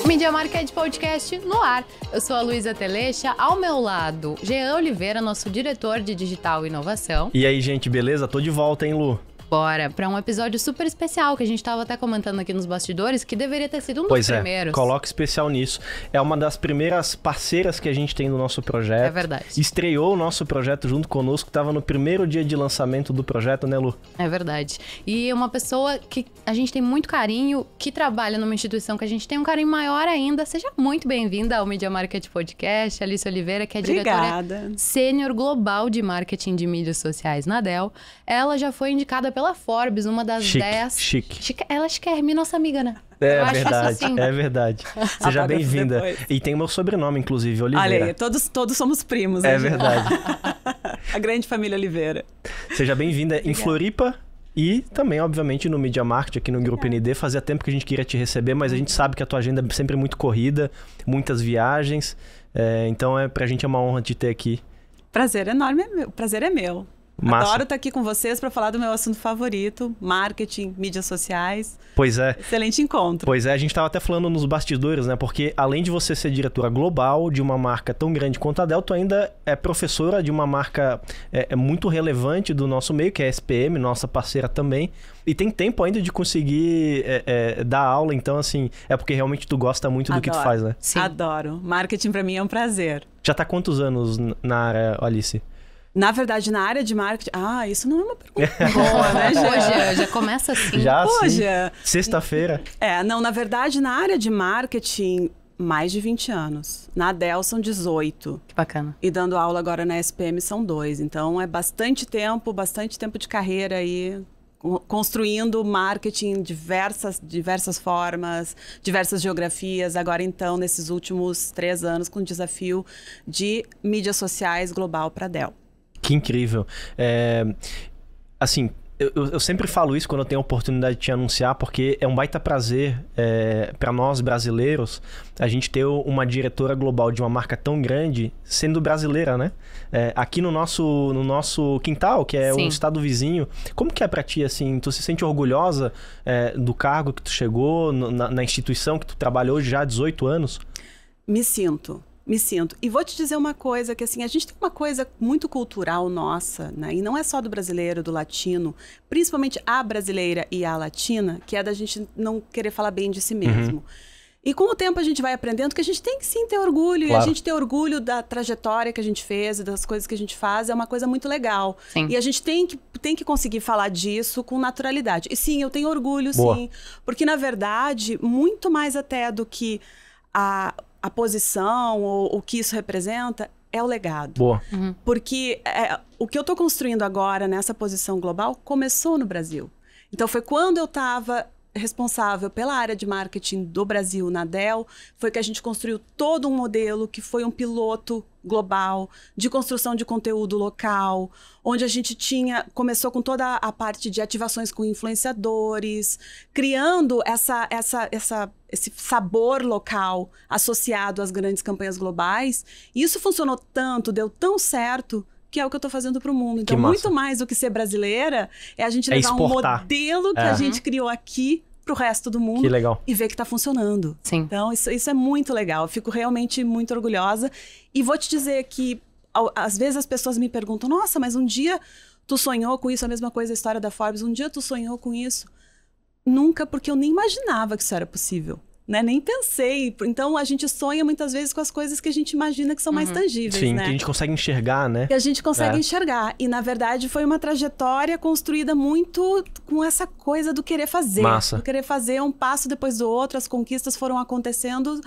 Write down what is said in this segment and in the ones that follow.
Media Market Podcast no ar. Eu sou a Luísa Telecha, ao meu lado, Jean Oliveira, nosso diretor de Digital e Inovação. E aí, gente, beleza? Tô de volta, hein, Lu? Bora para um episódio super especial que a gente tava até comentando aqui nos bastidores, que deveria ter sido um dos primeiros. Coloca especial nisso. É uma das primeiras parceiras que a gente tem no nosso projeto. É verdade. Estreou o nosso projeto junto conosco, tava no primeiro dia de lançamento do projeto, né, Lu? É verdade. E uma pessoa que a gente tem muito carinho, que trabalha numa instituição que a gente tem um carinho maior ainda. Seja muito bem-vinda ao Media Market Podcast, Alice Oliveira, que é diretora sênior global de marketing de mídias sociais na Dell. Ela já foi indicada pela Forbes, uma das 10... Chique. Ela acho que é nossa amiga, né? É verdade, é verdade. Seja bem-vinda. E tem meu sobrenome, inclusive, Oliveira. Olha aí, todos somos primos. É verdade. A grande família Oliveira. Seja bem-vinda em Floripa e também, obviamente, no Media Market, aqui no Grupo ND. Fazia tempo que a gente queria te receber, mas a gente sabe que a tua agenda é sempre muito corrida, muitas viagens. Então, pra gente é uma honra te ter aqui. Prazer enorme, prazer é meu. Massa. Adoro estar aqui com vocês para falar do meu assunto favorito, marketing, mídias sociais. Pois é. Excelente encontro. Pois é, a gente estava até falando nos bastidores, né? Porque além de você ser diretora global de uma marca tão grande quanto a Dell, tu ainda é professora de uma marca muito relevante do nosso meio, que é a SPM, nossa parceira também. E tem tempo ainda de conseguir dar aula, então assim, é porque realmente tu gosta muito do que tu faz, né? Sim. Adoro. Marketing para mim é um prazer. Já tá há quantos anos na área, Alice? Na verdade, na área de marketing... isso não é uma pergunta boa, né, gente? Hoje já começa assim. Já, Hoje. Sexta-feira. Na verdade, na área de marketing, mais de 20 anos. Na Dell são 18. Que bacana. E dando aula agora na SPM são 2. Então, é bastante tempo de carreira aí, construindo marketing diversas formas, diversas geografias. Agora, então, nesses últimos 3 anos, com o desafio de mídias sociais global para a Dell. Que incrível. Assim, eu sempre falo isso quando eu tenho a oportunidade de te anunciar, porque é um baita prazer para nós brasileiros a gente ter uma diretora global de uma marca tão grande sendo brasileira, né? Aqui no nosso quintal, que é um estado vizinho. Como que é pra ti, assim? Tu se sente orgulhosa do cargo que tu chegou, na instituição que tu trabalhou já há 18 anos? Me sinto. E vou te dizer uma coisa, que assim, a gente tem uma coisa muito cultural nossa, né? E não é só do brasileiro, do latino, principalmente a brasileira e a latina, que é da gente não querer falar bem de si mesmo. Uhum. E com o tempo a gente vai aprendendo que a gente tem que sim ter orgulho, claro. E a gente ter orgulho da trajetória que a gente fez e das coisas que a gente faz é uma coisa muito legal. Sim. E a gente tem que conseguir falar disso com naturalidade. E sim, eu tenho orgulho, Boa. Sim, porque na verdade, muito mais até do que a posição ou o que isso representa é o legado. Boa. Uhum. Porque o que eu estou construindo agora nessa posição global começou no Brasil. Então foi quando eu estava responsável pela área de marketing do Brasil na Dell, foi que a gente construiu todo um modelo que foi um piloto global de construção de conteúdo local, onde a gente começou com toda a parte de ativações com influenciadores, criando esse sabor local associado às grandes campanhas globais. E isso funcionou tanto, deu tão certo, que é o que eu tô fazendo pro mundo. Então, muito mais do que ser brasileira, é a gente levar um modelo que a gente criou aqui pro resto do mundo. Que legal. E ver que tá funcionando. Sim. Então, isso é muito legal. Eu fico realmente muito orgulhosa. E vou te dizer que, às vezes, as pessoas me perguntam, nossa, mas um dia tu sonhou com isso? A mesma coisa a história da Forbes. Um dia tu sonhou com isso? Nunca, porque eu nem imaginava que isso era possível. Né? Nem pensei. Então, a gente sonha muitas vezes com as coisas que a gente imagina que são mais tangíveis, Sim, né? que a gente consegue enxergar, né? Que a gente consegue enxergar. E, na verdade, foi uma trajetória construída muito com essa coisa do querer fazer. Massa. Do querer fazer um passo depois do outro. As conquistas foram acontecendo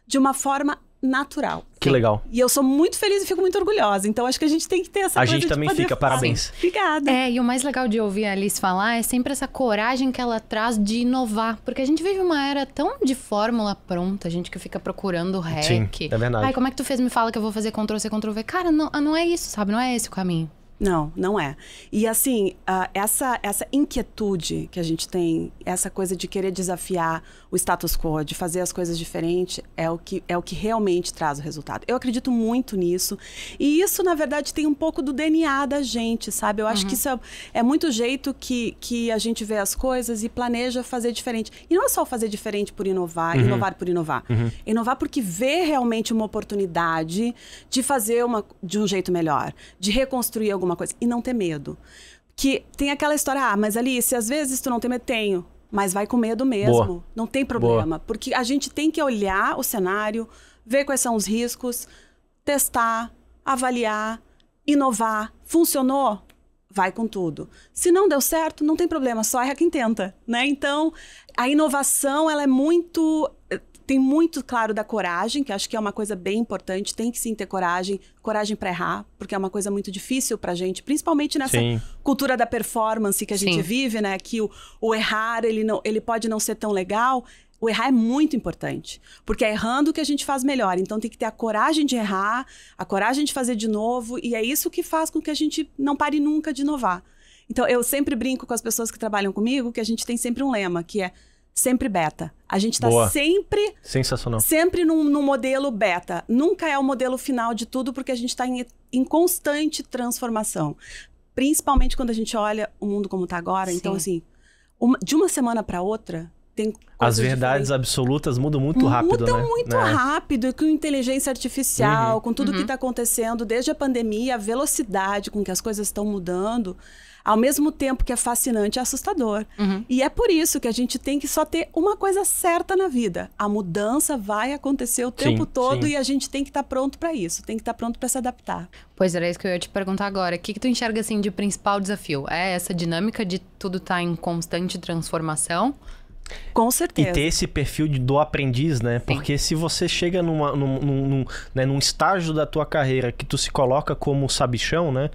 de uma forma natural. Que legal. E eu sou muito feliz e fico muito orgulhosa. Então, acho que a gente tem que ter essa coisa A gente também fica, parabéns. Obrigada. E o mais legal de ouvir a Alice falar é sempre essa coragem que ela traz de inovar. Porque a gente vive uma era tão de fórmula pronta, a gente que fica procurando hack. Sim, é verdade. Ai, como é que tu fez? Me fala que eu vou fazer Ctrl-C, Ctrl-V. Cara, não é isso, sabe? Não é esse o caminho. Não, não é. E assim, essa inquietude que a gente tem, essa coisa de querer desafiar o status quo, de fazer as coisas diferentes, é o que realmente traz o resultado. Eu acredito muito nisso. E isso, na verdade, tem um pouco do DNA da gente, sabe? Eu acho que isso é muito jeito que a gente vê as coisas e planeja fazer diferente. E não é só fazer diferente por inovar, inovar por inovar. Inovar porque vê realmente uma oportunidade de fazer de um jeito melhor, de reconstruir alguma coisa e não ter medo. Que tem aquela história, mas Alice, às vezes tu não tem medo. Tenho, mas vai com medo mesmo. Boa. Não tem problema. Boa. Porque a gente tem que olhar o cenário, ver quais são os riscos, testar, avaliar, inovar. Funcionou? Vai com tudo. Se não deu certo, não tem problema, só erra quem tenta, né? Então, a inovação, ela é muito... Tem muito, claro, da coragem, que acho que é uma coisa bem importante. Tem que sim ter coragem para errar, porque é uma coisa muito difícil pra gente, principalmente nessa cultura da performance que a gente vive, né? Que o errar, ele pode não ser tão legal. O errar é muito importante, porque é errando que a gente faz melhor. Então tem que ter a coragem de errar, a coragem de fazer de novo, e é isso que faz com que a gente não pare nunca de inovar. Então eu sempre brinco com as pessoas que trabalham comigo que a gente tem sempre um lema, que é sempre beta. A gente está sempre... Sensacional. Sempre num modelo beta. Nunca é o modelo final de tudo, porque a gente está em constante transformação. Principalmente quando a gente olha o mundo como está agora. Sim. Então, assim, de uma semana para outra, tem as verdades absolutas mudam muito rápido, né? Mudam muito rápido, com inteligência artificial, com tudo que está acontecendo, desde a pandemia, a velocidade com que as coisas estão mudando, ao mesmo tempo que é fascinante, é assustador. E é por isso que a gente tem que só ter uma coisa certa na vida. A mudança vai acontecer o tempo todo e a gente tem que estar pronto para isso, tem que estar pronto para se adaptar. Pois era isso que eu ia te perguntar agora. O que tu enxerga, assim, de principal desafio? É essa dinâmica de tudo estar em constante transformação? Com certeza. E ter esse perfil do aprendiz, né? Porque se você chega num estágio da tua carreira que tu se coloca como sabichão, né?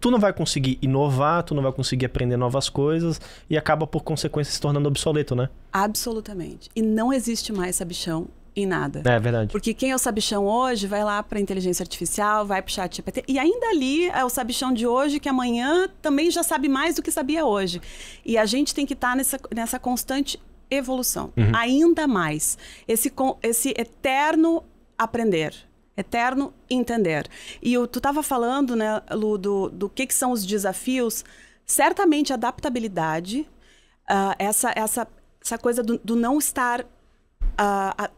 Tu não vai conseguir inovar, tu não vai conseguir aprender novas coisas e acaba, por consequência, se tornando obsoleto, né? Absolutamente. E não existe mais sabichão em nada. É verdade. Porque quem é o sabichão hoje vai lá para a inteligência artificial, vai para o ChatGPT, e ainda ali é o sabichão de hoje que amanhã também já sabe mais do que sabia hoje. E a gente tem que estar nessa constante evolução, ainda mais. Esse eterno aprender, eterno entender. E tu estava falando, né, Lu, do que são os desafios. Certamente a adaptabilidade, essa coisa do não estar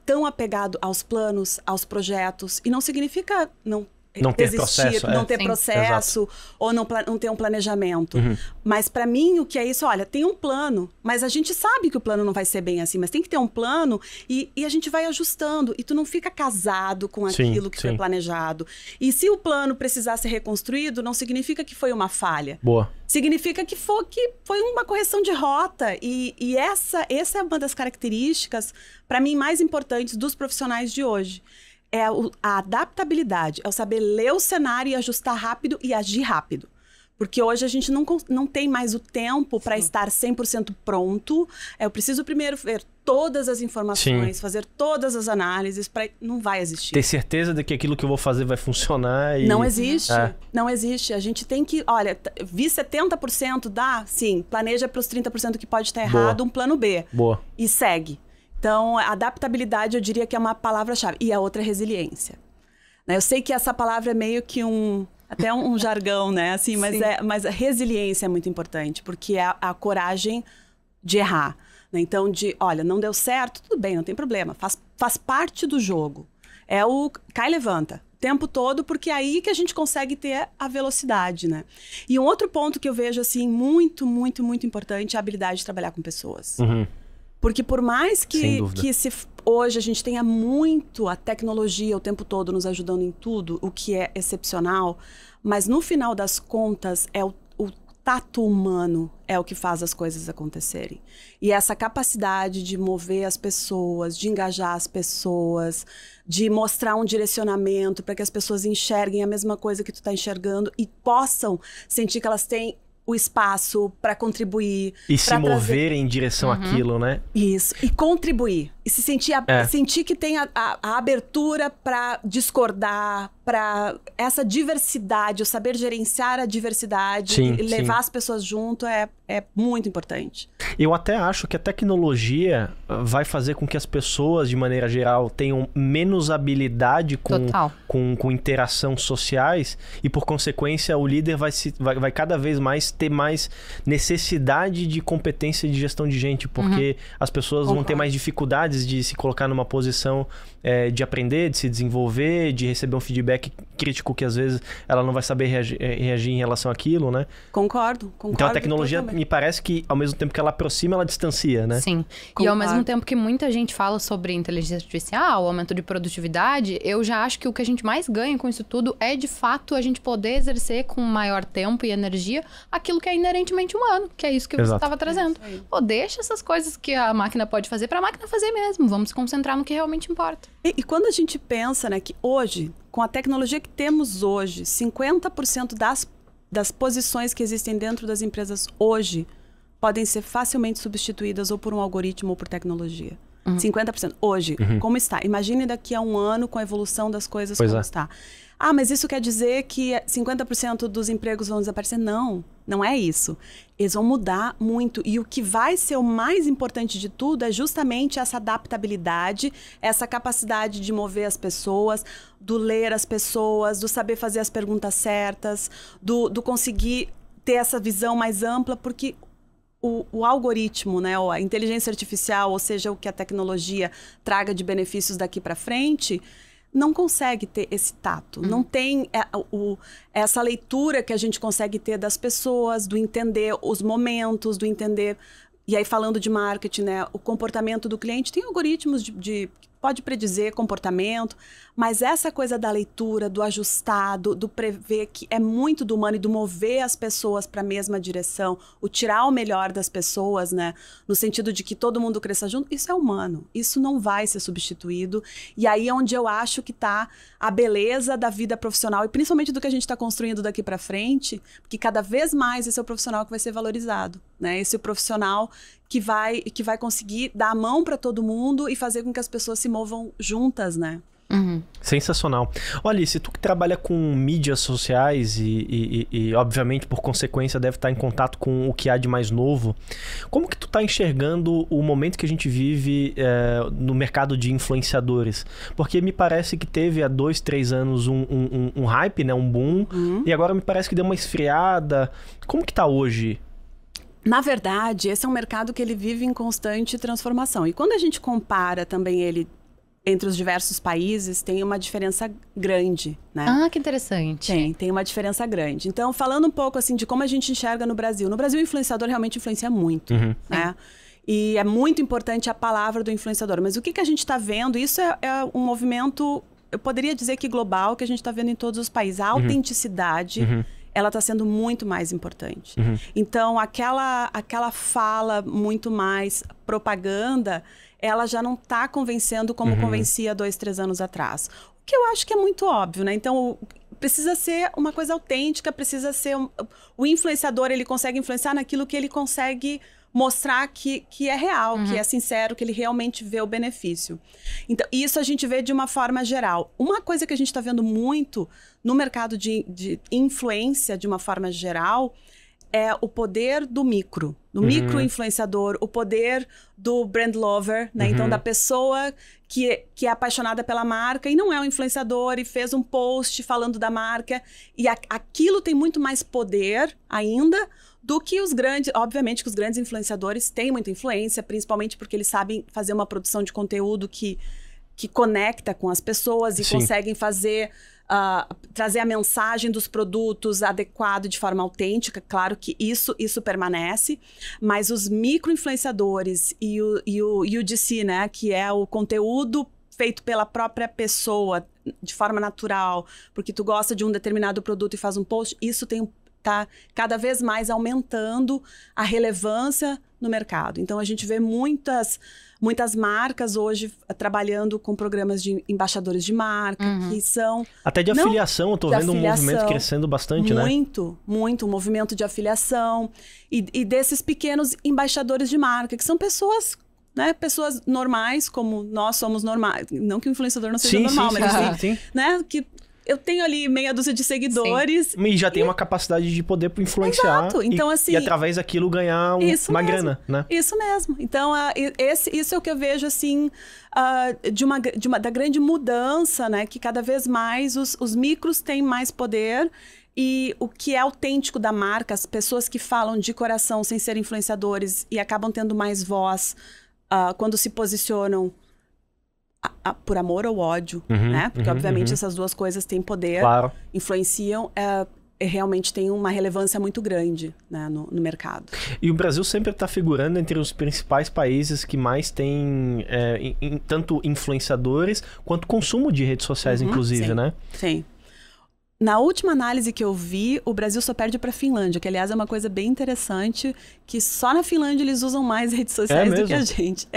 tão apegado aos planos, aos projetos. E não significa não ter processo, não ter processo, ou não ter um planejamento. Mas para mim o que é isso? Olha, tem um plano, mas a gente sabe que o plano não vai ser bem assim, mas tem que ter um plano e a gente vai ajustando e tu não fica casado com aquilo que foi planejado. E se o plano precisar ser reconstruído, não significa que foi uma falha. Boa. Significa que foi uma correção de rota. E essa é uma das características, para mim, mais importantes dos profissionais de hoje. É a adaptabilidade, é o saber ler o cenário e ajustar rápido e agir rápido. Porque hoje a gente não tem mais o tempo para estar 100% pronto. Eu preciso primeiro ver todas as informações, fazer todas as análises, não vai existir. Ter certeza de que aquilo que eu vou fazer vai funcionar e... Não existe, não existe. A gente tem que, olha, vi 70%, dá? Sim, planeja para os 30% que pode estar errado, um plano B. Boa. E segue. Então, a adaptabilidade, eu diria que é uma palavra-chave. E a outra é resiliência. Eu sei que essa palavra é meio que até um jargão, né? Assim, mas a resiliência é muito importante, porque é a coragem de errar. Né? Então, olha, não deu certo, tudo bem, não tem problema. Faz parte do jogo. É o cai e levanta. O tempo todo, porque é aí que a gente consegue ter a velocidade, né? E um outro ponto que eu vejo, assim, muito, muito, muito importante é a habilidade de trabalhar com pessoas. Porque por mais que hoje a gente tenha muito a tecnologia o tempo todo nos ajudando em tudo, o que é excepcional, mas no final das contas é o tato humano é o que faz as coisas acontecerem. E essa capacidade de mover as pessoas, de engajar as pessoas, de mostrar um direcionamento para que as pessoas enxerguem a mesma coisa que tu está enxergando e possam sentir que elas têm o espaço para contribuir. E se mover em direção àquilo, né? Isso. E contribuir. E se sentir, sentir que tem a abertura para discordar, para essa diversidade, o saber gerenciar a diversidade e levar as pessoas junto é muito importante. Eu até acho que a tecnologia vai fazer com que as pessoas, de maneira geral, tenham menos habilidade com interação sociais e, por consequência, o líder vai cada vez mais ter mais necessidade de competência de gestão de gente, porque as pessoas vão ter mais dificuldades de se colocar numa posição de aprender, de se desenvolver, de receber um feedback crítico que às vezes ela não vai saber reagir em relação àquilo, né? Concordo. Então a tecnologia me parece que ao mesmo tempo que ela aproxima, ela distancia, né? Sim. Concordo. E ao mesmo tempo que muita gente fala sobre inteligência artificial, aumento de produtividade, eu já acho que o que a gente mais ganha com isso tudo é de fato a gente poder exercer com maior tempo e energia aquilo que é inerentemente humano, que é isso que você estava trazendo. Pô, deixa essas coisas que a máquina pode fazer para a máquina fazer mesmo. Vamos se concentrar no que realmente importa. E quando a gente pensa, né, que hoje, com a tecnologia que temos hoje, 50% das posições que existem dentro das empresas hoje podem ser facilmente substituídas ou por um algoritmo ou por tecnologia. 50% hoje, como está? Imagine daqui a um ano com a evolução das coisas como está. Ah, mas isso quer dizer que 50% dos empregos vão desaparecer? Não, não é isso. Eles vão mudar muito. E o que vai ser o mais importante de tudo é justamente essa adaptabilidade, essa capacidade de mover as pessoas, do ler as pessoas, do saber fazer as perguntas certas, do conseguir ter essa visão mais ampla, porque o algoritmo, né, ou a inteligência artificial, ou seja, o que a tecnologia traga de benefícios daqui para frente, não consegue ter esse tato. Não tem essa leitura que a gente consegue ter das pessoas, do entender os momentos, do entender... E aí, falando de marketing, né, o comportamento do cliente, tem algoritmos que pode predizer comportamento, mas essa coisa da leitura, do ajustado, do prever, que é muito do humano e do mover as pessoas para a mesma direção, o tirar o melhor das pessoas, né, no sentido de que todo mundo cresça junto, isso é humano, isso não vai ser substituído. E aí é onde eu acho que está a beleza da vida profissional e principalmente do que a gente está construindo daqui para frente, porque cada vez mais esse é o profissional que vai ser valorizado, né, esse é o profissional que vai conseguir dar a mão para todo mundo e fazer com que as pessoas se movam juntas, né? Sensacional. Olha, se tu que trabalha com mídias sociais e obviamente, por consequência, deve estar em contato com o que há de mais novo, como que tu tá enxergando o momento que a gente vive no mercado de influenciadores? Porque me parece que teve há 2, 3 anos um hype, né? Um boom, e agora me parece que deu uma esfriada. Como que tá hoje? Na verdade, esse é um mercado que ele vive em constante transformação. E quando a gente compara também ele entre os diversos países, tem uma diferença grande, né? Ah, que interessante. Tem uma diferença grande. Então, falando um pouco assim de como a gente enxerga no Brasil. No Brasil, o influenciador realmente influencia muito, né? E é muito importante a palavra do influenciador. Mas o que a gente está vendo, isso é um movimento, eu poderia dizer que global, que a gente está vendo em todos os países. A autenticidade... ela está sendo muito mais importante. Então, aquela fala muito mais propaganda, ela já não está convencendo como convencia 2, 3 anos atrás. O que eu acho que é muito óbvio, né? Então, precisa ser uma coisa autêntica, precisa ser... O influenciador, ele consegue influenciar naquilo que ele consegue mostrar que é real, que é sincero, que ele realmente vê o benefício. Então, isso a gente vê de uma forma geral. Uma coisa que a gente está vendo muito no mercado de influência, de uma forma geral, é o poder do micro-influenciador, o poder do brand lover, né? Então, da pessoa que é apaixonada pela marca e não é um influenciador e fez um post falando da marca. E aquilo tem muito mais poder ainda do que os grandes... Obviamente que os grandes influenciadores têm muita influência, principalmente porque eles sabem fazer uma produção de conteúdo que conecta com as pessoas e conseguem fazer... trazer a mensagem dos produtos adequado de forma autêntica. Claro que isso permanece, mas os micro-influenciadores e o UGC, né, que é o conteúdo feito pela própria pessoa de forma natural, porque tu gosta de um determinado produto e faz um post, isso tem tá cada vez mais aumentando a relevância no mercado. Então, a gente vê muitas marcas hoje trabalhando com programas de embaixadores de marca, que são... Até de afiliação, eu tô vendo um movimento crescendo bastante, né? Muito, um movimento de afiliação. E desses pequenos embaixadores de marca, que são pessoas... né? Pessoas normais, como nós somos normais. Não que o influenciador não seja normal, mas assim, né? Que eu tenho ali meia dúzia de seguidores. E já tem uma capacidade de poder influenciar. Exato. Então, assim, e através daquilo ganhar uma grana, né? Isso mesmo. Então, isso é o que eu vejo, assim, da grande mudança, né? Que cada vez mais os micros têm mais poder. E o que é autêntico da marca, as pessoas que falam de coração sem ser influenciadores e acabam tendo mais voz quando se posicionam por amor ou ódio, né? Porque, obviamente, essas duas coisas têm poder, influenciam, realmente tem uma relevância muito grande, né, no mercado. E o Brasil sempre está figurando entre os principais países que mais tem tanto influenciadores quanto consumo de redes sociais, inclusive, sim, né? Sim. Na última análise que eu vi, o Brasil só perde para a Finlândia, que, aliás, é uma coisa bem interessante, que só na Finlândia eles usam mais redes sociais do que a gente.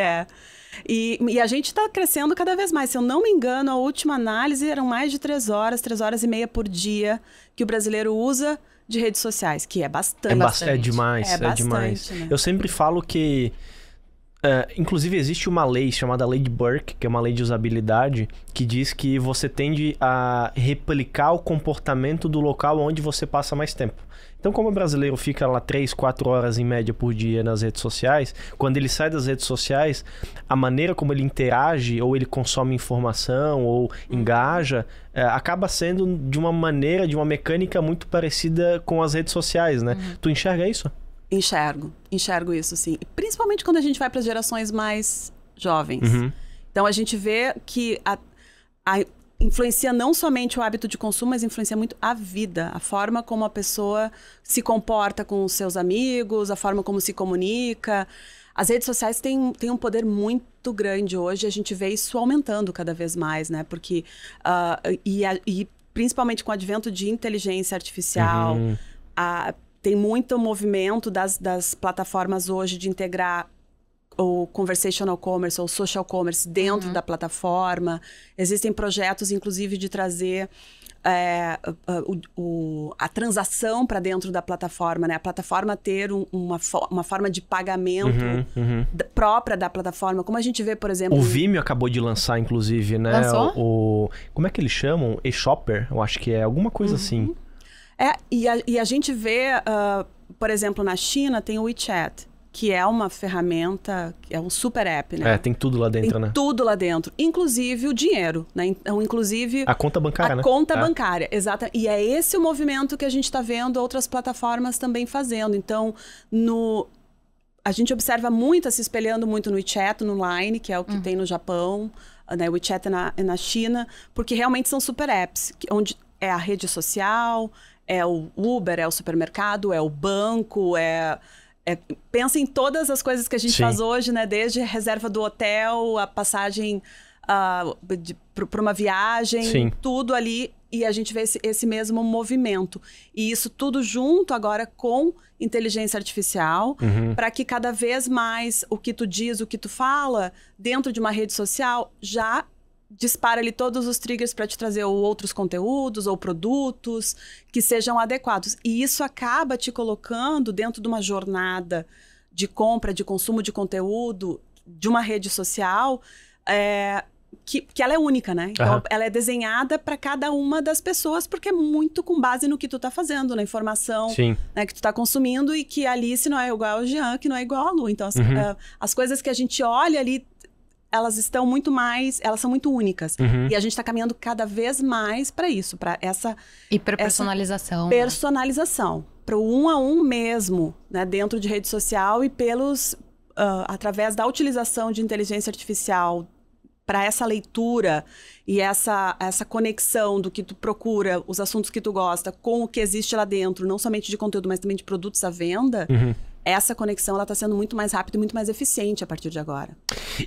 E a gente está crescendo cada vez mais. Se eu não me engano, a última análise eram mais de 3 horas e meia por dia que o brasileiro usa de redes sociais, que é bastante. É demais, é demais. Né? Eu sempre falo que... inclusive existe uma lei chamada Lei de Burke, que é uma lei de usabilidade, que diz que você tende a replicar o comportamento do local onde você passa mais tempo. Então, como o brasileiro fica lá 3, 4 horas em média por dia nas redes sociais, quando ele sai das redes sociais, a maneira como ele interage, ou ele consome informação, ou engaja, acaba sendo de uma maneira, de uma mecânica muito parecida com as redes sociais, né? Tu enxerga isso? Enxergo isso, sim. E principalmente quando a gente vai para as gerações mais jovens. Então, a gente vê que influencia não somente o hábito de consumo, mas influencia muito a vida, a forma como a pessoa se comporta com os seus amigos, a forma como se comunica. As redes sociais têm um poder muito grande hoje, a gente vê isso aumentando cada vez mais, né? Porque, e principalmente com o advento de inteligência artificial, tem muito movimento das plataformas hoje de integrar o conversational commerce ou social commerce dentro da plataforma. Existem projetos, inclusive, de trazer a transação para dentro da plataforma, né? A plataforma ter uma forma de pagamento própria da plataforma. Como a gente vê, por exemplo... O Vimeo acabou de lançar, inclusive, né? Lançou? Como é que eles chamam? E-Shopper? Eu acho que é alguma coisa assim. E a gente vê, por exemplo, na China tem o WeChat, que é uma ferramenta, é um super app, né? Tem tudo lá dentro, né? Tudo lá dentro, inclusive o dinheiro, né? Então, inclusive... A conta bancária, né? A conta bancária, exato. E é esse o movimento que a gente está vendo outras plataformas também fazendo. Então, a gente observa muito, se espelhando muito no WeChat, no Line, que é o que tem no Japão, né? O WeChat na China, porque realmente são super apps, onde é a rede social, é o Uber, é o supermercado, é o banco, pensa em todas as coisas que a gente faz hoje, né? Desde a reserva do hotel, a passagem para uma viagem, tudo ali. E a gente vê esse mesmo movimento. E isso tudo junto agora com inteligência artificial, para que cada vez mais o que tu diz, o que tu fala, dentro de uma rede social, já dispara ali todos os triggers para te trazer outros conteúdos ou produtos que sejam adequados. E isso acaba te colocando dentro de uma jornada de compra, de consumo de conteúdo de uma rede social que ela é única, né? Então, ela é desenhada para cada uma das pessoas, porque é muito com base no que tu tá fazendo, na informação, né, que tu tá consumindo, e que a Alice não é igual ao Jean, que não é igual a Lu. Então, as coisas que a gente olha ali, elas estão muito mais... Elas são muito únicas. E a gente está caminhando cada vez mais para isso, para essa... E para personalização. Personalização. Para o 1 a 1 mesmo, né? Dentro de rede social e através da utilização de inteligência artificial para essa leitura e essa conexão do que tu procura, os assuntos que tu gosta, com o que existe lá dentro, não somente de conteúdo, mas também de produtos à venda, essa conexão ela está sendo muito mais rápida e muito mais eficiente a partir de agora.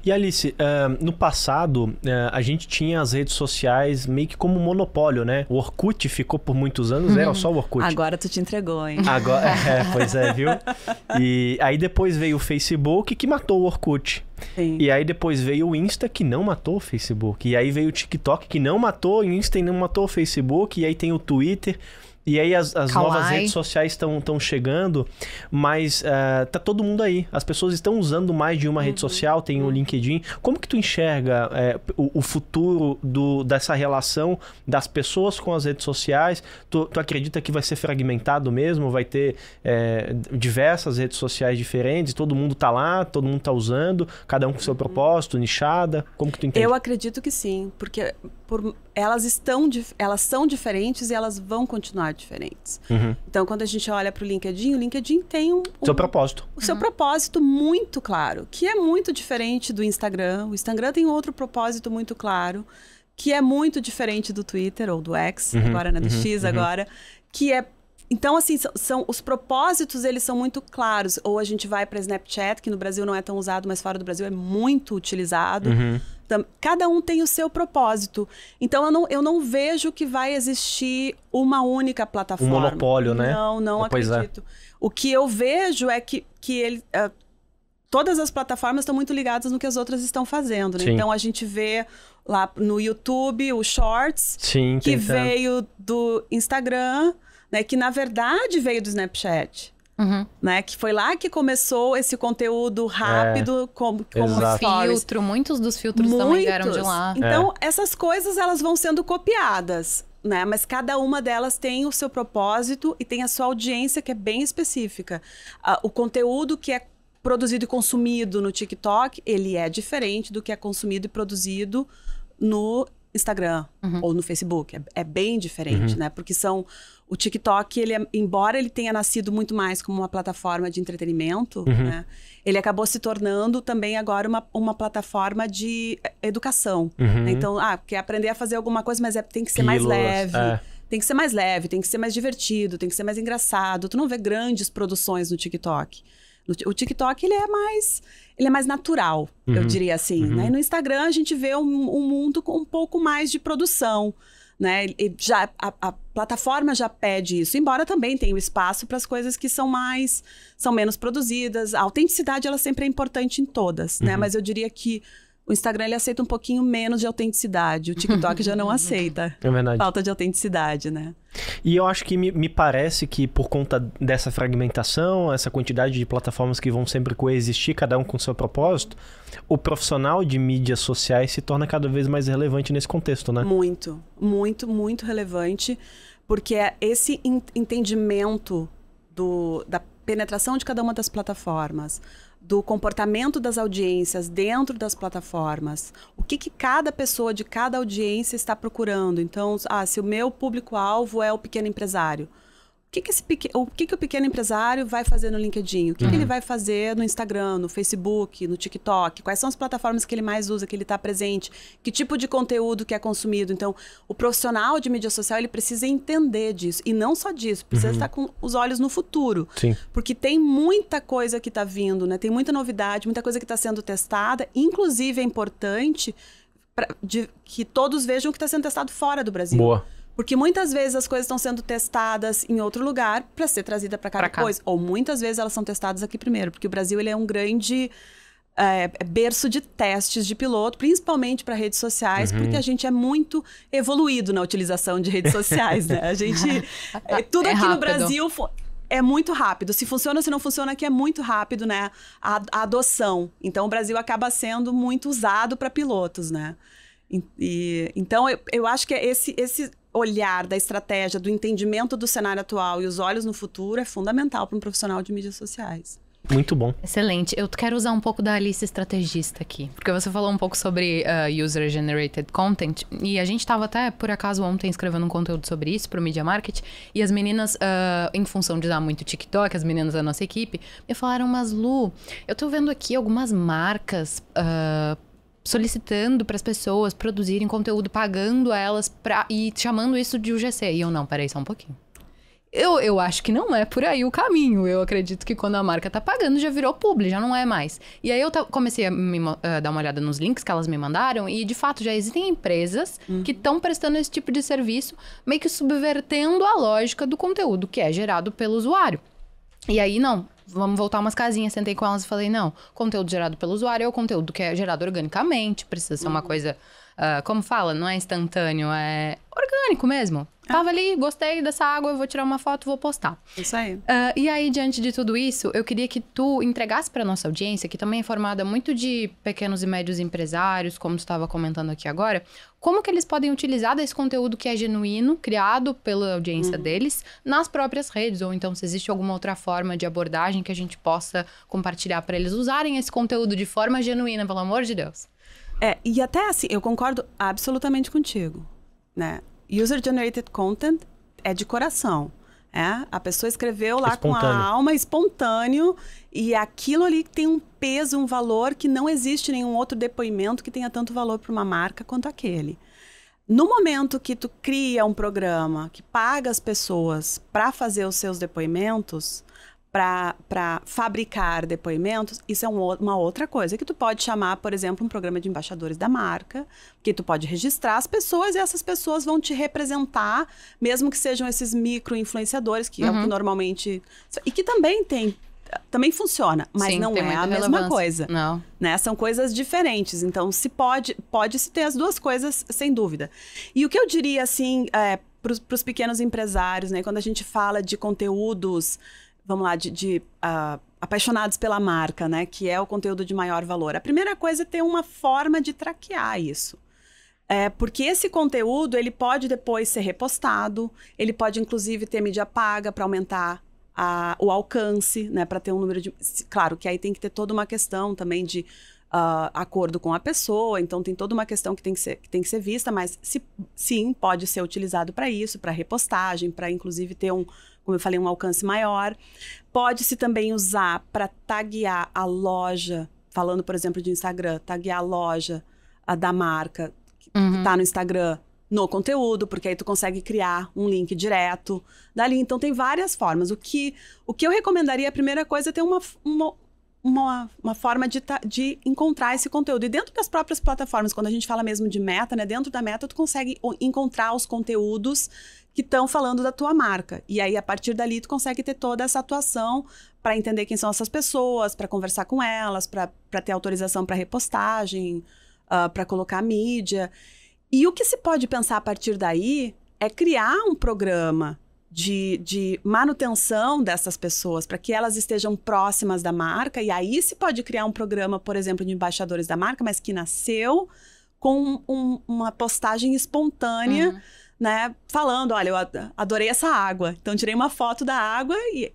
E Alice, no passado, a gente tinha as redes sociais meio que como um monopólio, né? O Orkut ficou por muitos anos, era só o Orkut. Agora tu te entregou, hein? Agora, pois é, viu? E aí depois veio o Facebook que matou o Orkut. Sim. E aí depois veio o Insta que não matou o Facebook. E aí veio o TikTok que não matou o Insta e não matou o Facebook. E aí tem o Twitter. E aí as novas redes sociais estão chegando, mas tá todo mundo aí. As pessoas estão usando mais de uma rede social, tem o LinkedIn. Como que tu enxerga o futuro dessa relação das pessoas com as redes sociais? Tu acredita que vai ser fragmentado mesmo? Vai ter diversas redes sociais diferentes? Todo mundo tá lá, todo mundo tá usando, cada um com seu propósito, nichada? Como que tu entende? Eu acredito que sim, porque elas são diferentes e elas vão continuar diferentes. Então, quando a gente olha para o LinkedIn tem seu propósito. O seu propósito muito claro, que é muito diferente do Instagram. O Instagram tem outro propósito muito claro, que é muito diferente do Twitter ou do X, agora, né, do X agora, que é... Então, assim, os propósitos, eles são muito claros. Ou a gente vai para Snapchat, que no Brasil não é tão usado, mas fora do Brasil é muito utilizado. Cada um tem o seu propósito. Então, eu não vejo que vai existir uma única plataforma. Um monopólio, né? Não acredito. O que eu vejo é que todas as plataformas estão muito ligadas no que as outras estão fazendo, né? Então, a gente vê lá no YouTube o Shorts, que veio do Instagram, né? Que, na verdade, veio do Snapchat. Né? Que foi lá que começou esse conteúdo rápido, como filtro. Muitos dos filtros também vieram de lá. Então, essas coisas, elas vão sendo copiadas, né? Mas cada uma delas tem o seu propósito e tem a sua audiência, que é bem específica. O conteúdo que é produzido e consumido no TikTok, ele é diferente do que é consumido e produzido no Instagram ou no Facebook. É bem diferente, né? Porque o TikTok, embora ele tenha nascido muito mais como uma plataforma de entretenimento, né? Ele acabou se tornando também agora uma plataforma de educação. Né? Então, quer aprender a fazer alguma coisa, mas tem que ser mais leve. Tem que ser mais leve, tem que ser mais divertido, tem que ser mais engraçado. Tu não vê grandes produções no TikTok. O TikTok, ele é mais natural, eu diria assim. Né? E no Instagram, a gente vê um mundo com um pouco mais de produção. Né? A plataforma já pede isso, embora também tenha o espaço para as coisas que são menos produzidas. A autenticidade, ela sempre é importante em todas, né? Mas eu diria que o Instagram, ele aceita um pouquinho menos de autenticidade. O TikTok já não aceita. É verdade. Falta de autenticidade, né? E eu acho que me parece que por conta dessa fragmentação, essa quantidade de plataformas que vão sempre coexistir, cada um com seu propósito, o profissional de mídias sociais se torna cada vez mais relevante nesse contexto, né? Muito, muito, muito relevante, porque é esse entendimento da penetração de cada uma das plataformas, do comportamento das audiências dentro das plataformas, o que cada pessoa de cada audiência está procurando. Então, se o meu público-alvo é o pequeno empresário, o que o pequeno empresário vai fazer no LinkedIn? O que ele vai fazer no Instagram, no Facebook, no TikTok? Quais são as plataformas que ele mais usa, que ele está presente? Que tipo de conteúdo que é consumido? Então, o profissional de mídia social, ele precisa entender disso. E não só disso, precisa estar com os olhos no futuro. Sim. Porque tem muita coisa que está vindo, né? Tem muita novidade, muita coisa que está sendo testada. Inclusive, é importante que todos vejam o que está sendo testado fora do Brasil. Boa. Porque muitas vezes as coisas estão sendo testadas em outro lugar para ser trazida para cá depois. Ou muitas vezes elas são testadas aqui primeiro. Porque o Brasil, ele é um grande berço de testes de piloto, principalmente para redes sociais, porque a gente é muito evoluído na utilização de redes sociais, né? A gente... tudo aqui rápido. No Brasil é muito rápido. Se funciona ou se não funciona aqui é muito rápido, né? A adoção. Então, o Brasil acaba sendo muito usado para pilotos, né? Então, eu acho que esse olhar da estratégia, do entendimento do cenário atual e os olhos no futuro é fundamental para um profissional de mídias sociais. Muito bom. Excelente. Eu quero usar um pouco da Alice estrategista aqui, porque você falou um pouco sobre user-generated content, e a gente estava até, por acaso, ontem escrevendo um conteúdo sobre isso para o Media Market, e as meninas, em função de usar muito TikTok, as meninas da nossa equipe, me falaram, mas Lu, eu tô vendo aqui algumas marcas... solicitando para as pessoas produzirem conteúdo, pagando elas e chamando isso de UGC. E eu, não, peraí só um pouquinho. Eu acho que não é por aí o caminho. Eu acredito que quando a marca tá pagando, já virou publi, já não é mais. E aí eu comecei a dar uma olhada nos links que elas me mandaram e, de fato, já existem empresas que estão prestando esse tipo de serviço, meio que subvertendo a lógica do conteúdo que é gerado pelo usuário. E aí, não, vamos voltar umas casinhas. Sentei com elas e falei, não, conteúdo gerado pelo usuário é o conteúdo que é gerado organicamente, precisa ser uma coisa, como fala, não é instantâneo, é orgânico mesmo. Tava ali, gostei dessa água, eu vou tirar uma foto, vou postar. Isso aí. E aí, diante de tudo isso, eu queria que tu entregasse pra nossa audiência, que também é formada muito de pequenos e médios empresários, como tu estava comentando aqui agora, como que eles podem utilizar desse conteúdo que é genuíno, criado pela audiência deles, nas próprias redes, ou então se existe alguma outra forma de abordagem que a gente possa compartilhar para eles usarem esse conteúdo de forma genuína, pelo amor de Deus. E até assim, eu concordo absolutamente contigo, né? User-generated content é de coração. A pessoa escreveu lá com a alma, espontâneo, e aquilo ali tem um peso, um valor que não existe nenhum outro depoimento que tenha tanto valor para uma marca quanto aquele. No momento que tu cria um programa que paga as pessoas para fazer os seus depoimentos, para fabricar depoimentos, isso é uma outra coisa que tu pode chamar, por exemplo, um programa de embaixadores da marca, que tu pode registrar as pessoas e essas pessoas vão te representar, mesmo que sejam esses micro-influenciadores, que é o que normalmente... E que também funciona, mas Sim, não é a mesma coisa. Não. Né? São coisas diferentes, então pode-se ter as duas coisas, sem dúvida. E o que eu diria, assim, para os pequenos empresários, né? Quando a gente fala de conteúdos... Vamos lá, apaixonados pela marca, né? Que é o conteúdo de maior valor. A primeira coisa é ter uma forma de traquear isso. Porque esse conteúdo, ele pode depois ser repostado, ele pode, inclusive, ter mídia paga para aumentar o alcance, né? Para ter um número de... Claro que aí tem que ter toda uma questão também de acordo com a pessoa, então tem toda uma questão que tem que ser vista, mas sim, pode ser utilizado para isso, para repostagem, para, inclusive, ter como eu falei, um alcance maior. Pode-se também usar para taguear a loja, falando, por exemplo, de Instagram, taguear a loja da marca que está no Instagram no conteúdo, porque aí tu consegue criar um link direto dali. Então, tem várias formas. O que eu recomendaria, a primeira coisa, é ter uma forma de encontrar esse conteúdo. E dentro das próprias plataformas, quando a gente fala mesmo de meta, né? Dentro da meta, tu consegue encontrar os conteúdos que estão falando da tua marca. E aí, a partir dali, tu consegue ter toda essa atuação para entender quem são essas pessoas, para conversar com elas, para ter autorização para repostagem, para colocar mídia. E o que se pode pensar a partir daí é criar um programa de manutenção dessas pessoas, para que elas estejam próximas da marca. E aí se pode criar um programa, por exemplo, de embaixadores da marca, mas que nasceu com uma postagem espontânea, né? Falando, olha, eu adorei essa água. Então, tirei uma foto da água e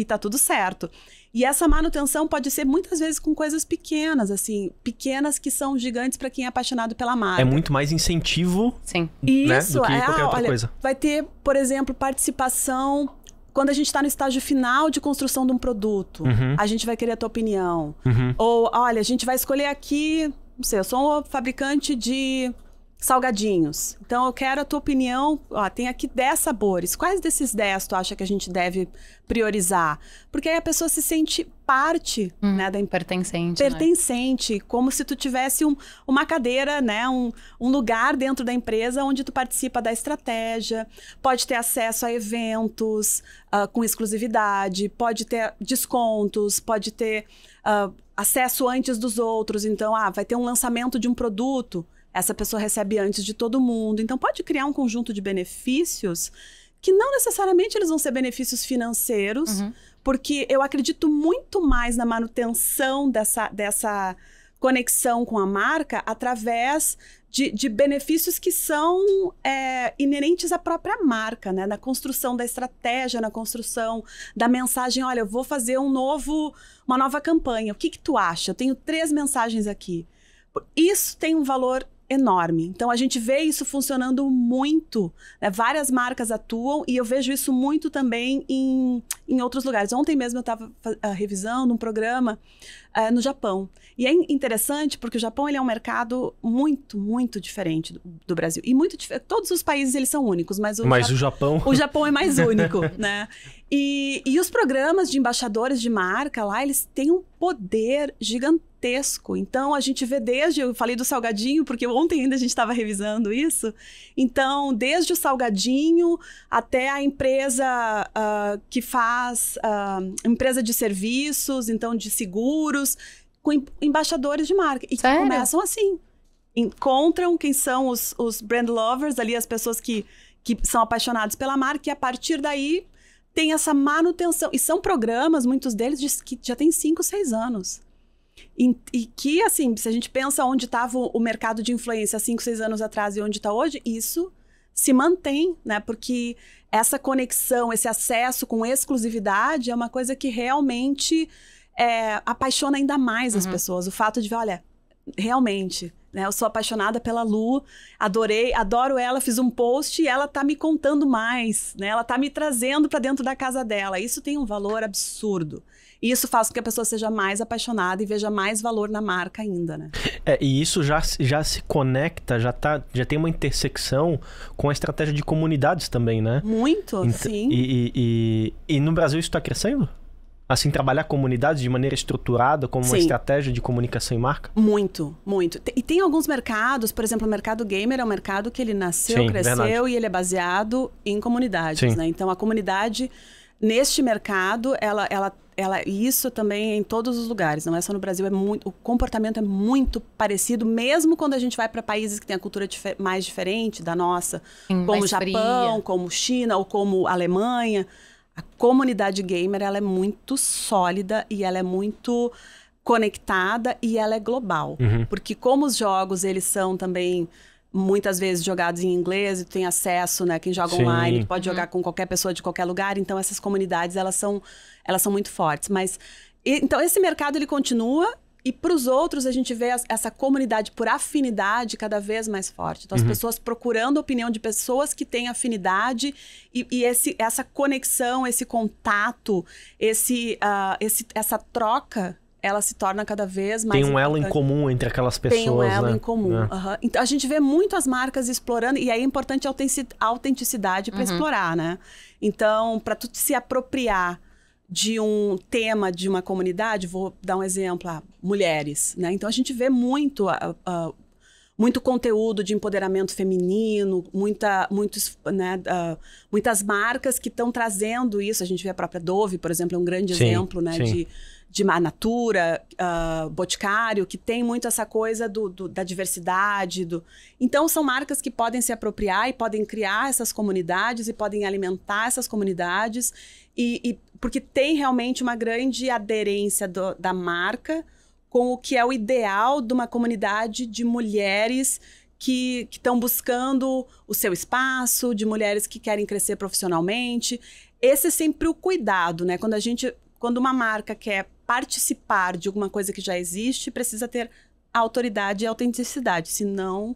tá tudo certo. E essa manutenção pode ser muitas vezes com coisas pequenas, assim, pequenas que são gigantes para quem é apaixonado pela marca. É muito mais incentivo, Sim. Né, Isso, do que qualquer outra coisa. Vai ter, por exemplo, participação quando a gente está no estágio final de construção de um produto. A gente vai querer a tua opinião. Ou, olha, a gente vai escolher aqui, não sei, eu sou um fabricante de salgadinhos. Então, eu quero a tua opinião. Ó, tem aqui 10 sabores. Quais desses 10 tu acha que a gente deve priorizar? Porque aí a pessoa se sente parte, né, pertencente, como se tu tivesse uma cadeira, né, um lugar dentro da empresa onde tu participa da estratégia, pode ter acesso a eventos com exclusividade, pode ter descontos, pode ter acesso antes dos outros. Então, vai ter um lançamento de um produto, essa pessoa recebe antes de todo mundo. Então, pode criar um conjunto de benefícios que não necessariamente eles vão ser benefícios financeiros, porque eu acredito muito mais na manutenção dessa conexão com a marca através de benefícios que são inerentes à própria marca, né? Na construção da estratégia, na construção da mensagem. Olha, eu vou fazer uma nova campanha. O que tu acha? Eu tenho 3 mensagens aqui. Isso tem um valor enorme. Então, a gente vê isso funcionando muito, né? Várias marcas atuam e eu vejo isso muito também em outros lugares. Ontem mesmo eu estava revisando um programa no Japão. E é interessante porque o Japão ele é um mercado muito, muito diferente do Brasil. E muito diferente. Todos os países eles são únicos, mas o Japão... O Japão é mais único, né? E os programas de embaixadores de marca lá, eles têm um poder gigantesco. Então, a gente vê eu falei do salgadinho, porque ontem ainda a gente estava revisando isso. Então, desde o salgadinho até a empresa que faz... empresa de serviços, então de seguros... com embaixadores de marca. E que começam assim. Encontram quem são os brand lovers, ali as pessoas que são apaixonados pela marca, e a partir daí tem essa manutenção. E são programas, muitos deles, que já tem 5, 6 anos. E que, assim, se a gente pensa onde estava o mercado de influência há 5, 6 anos atrás e onde está hoje, isso se mantém, né? Porque essa conexão, esse acesso com exclusividade é uma coisa que realmente... apaixona ainda mais as pessoas. O fato de ver, olha, realmente, né, eu sou apaixonada pela Lu, adoro ela, fiz um post e ela tá me contando mais, né? Ela tá me trazendo para dentro da casa dela. Isso tem um valor absurdo. E isso faz com que a pessoa seja mais apaixonada e veja mais valor na marca ainda, né? E isso já se conecta, já tem uma intersecção com a estratégia de comunidades também, né? Muito, sim. E no Brasil isso está crescendo? Assim, trabalhar comunidades de maneira estruturada como uma estratégia de comunicação e marca? Muito, muito. E tem alguns mercados, por exemplo, o mercado gamer é um mercado que ele nasceu, cresceu verdade. E ele é baseado em comunidades, né? Então, a comunidade, neste mercado, isso também é em todos os lugares, não é só no Brasil, o comportamento é muito parecido, mesmo quando a gente vai para países que têm a cultura mais diferente da nossa, como Japão, como China ou como Alemanha. A comunidade gamer, ela é muito sólida e ela é muito conectada e ela é global. Porque como os jogos, eles são também muitas vezes jogados em inglês e tem acesso, né? Quem joga online pode jogar com qualquer pessoa de qualquer lugar. Então, essas comunidades, elas são muito fortes. Então, esse mercado, ele continua. E para os outros, a gente vê essa comunidade por afinidade cada vez mais forte. Então, as pessoas procurando a opinião de pessoas que têm afinidade e essa conexão, esse contato, essa troca, ela se torna cada vez mais importante. Tem um elo em comum entre aquelas pessoas, Tem um elo né? em comum. Então, a gente vê muito as marcas explorando, e aí é importante a autenticidade para explorar, né? Então, para tu se apropriar de um tema de uma comunidade, vou dar um exemplo, mulheres, né? Então, a gente vê muito conteúdo de empoderamento feminino, muitas marcas que estão trazendo isso. A gente vê a própria Dove, por exemplo, é um grande exemplo, né? De Natura, Boticário, que tem muito essa coisa da diversidade. Então, são marcas que podem se apropriar e podem criar essas comunidades e podem alimentar essas comunidades, porque tem realmente uma grande aderência da marca com o que é o ideal de uma comunidade de mulheres que estão buscando o seu espaço, de mulheres que querem crescer profissionalmente. Esse é sempre o cuidado, né? Quando uma marca quer participar de alguma coisa que já existe, precisa ter autoridade e autenticidade, senão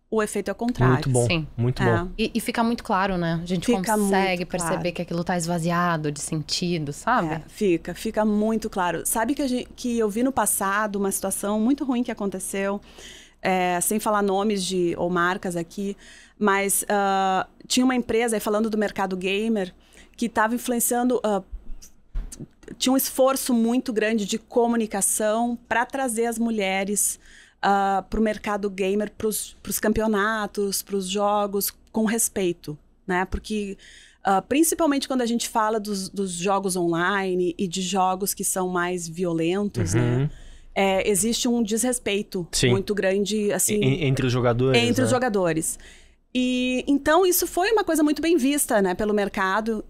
o efeito é o contrário. Muito bom, muito bom. E fica muito claro, né? A gente consegue perceber que aquilo tá esvaziado de sentido, sabe? Fica muito claro. Sabe que eu vi no passado uma situação muito ruim que aconteceu, sem falar nomes ou marcas aqui, mas tinha uma empresa, falando do mercado gamer, que estava influenciando... tinha um esforço muito grande de comunicação para trazer as mulheres para o mercado gamer, para os campeonatos, para os jogos, com respeito, né? Porque, principalmente quando a gente fala dos jogos online e de jogos que são mais violentos, né? Existe um desrespeito muito grande, assim... Entre os jogadores, Entre os jogadores. E, então, isso foi uma coisa muito bem vista, né, pelo mercado.